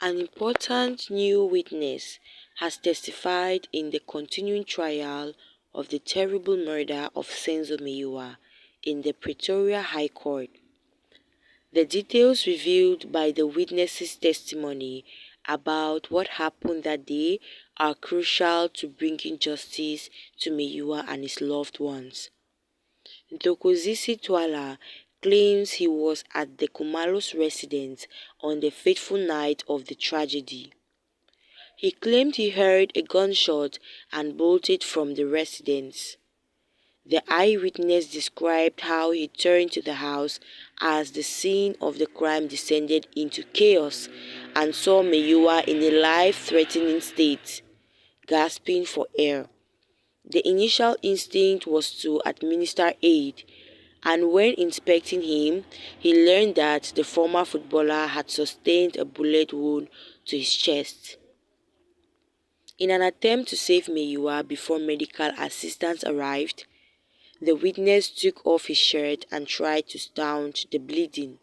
An important new witness has testified in the continuing trial of the terrible murder of Senzo in the Pretoria High Court. The details revealed by the witness's testimony about what happened that day are crucial to bringing justice to Meyiwa and his loved ones. Thwala claims he was at the Khumalo's residence on the fateful night of the tragedy. He claimed he heard a gunshot and bolted from the residence. The eyewitness described how he turned to the house as the scene of the crime descended into chaos and saw Meyiwa in a life-threatening state, gasping for air. The initial instinct was to administer aid, and when inspecting him, he learned that the former footballer had sustained a bullet wound to his chest. In an attempt to save Meyiwa before medical assistance arrived, the witness took off his shirt and tried to staunch the bleeding.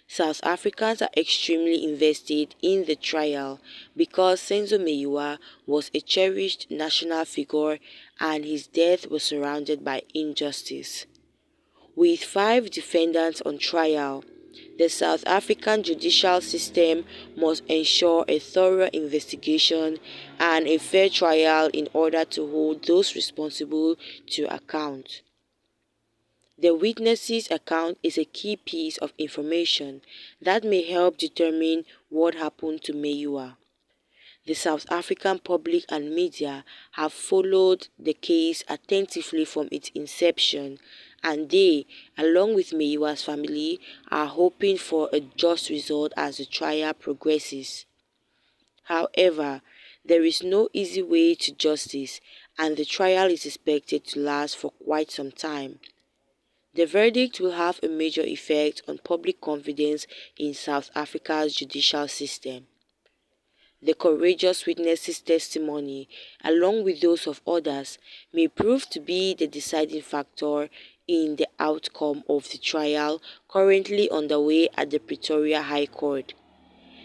South Africans are extremely invested in the trial because Senzo Meyiwa was a cherished national figure and his death was surrounded by injustice. With 5 defendants on trial, the South African judicial system must ensure a thorough investigation and a fair trial in order to hold those responsible to account. The witness's account is a key piece of information that may help determine what happened to Meyiwa. The South African public and media have followed the case attentively from its inception, and they, along with Meyiwa's family, are hoping for a just result as the trial progresses. However, there is no easy way to justice, and the trial is expected to last for quite some time. The verdict will have a major effect on public confidence in South Africa's judicial system. The courageous witness's testimony, along with those of others, may prove to be the deciding factor in the outcome of the trial currently underway at the Pretoria High Court.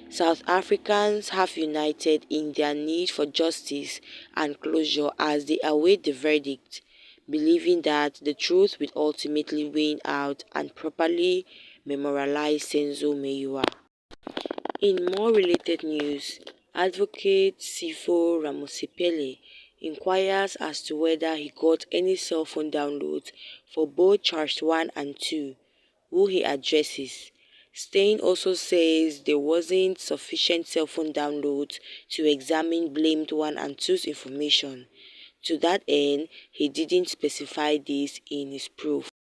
South Africans have united in their need for justice and closure as they await the verdict, believing that the truth will ultimately win out and properly memorialize Senzo Meyiwa. In more related news, Advocate Sipho Ramosepele inquires as to whether he got any cell phone downloads for both charged 1 and 2, who he addresses. Stein also says there wasn't sufficient cell phone downloads to examine blamed 1 and 2's information. To that end, he didn't specify this in his proof.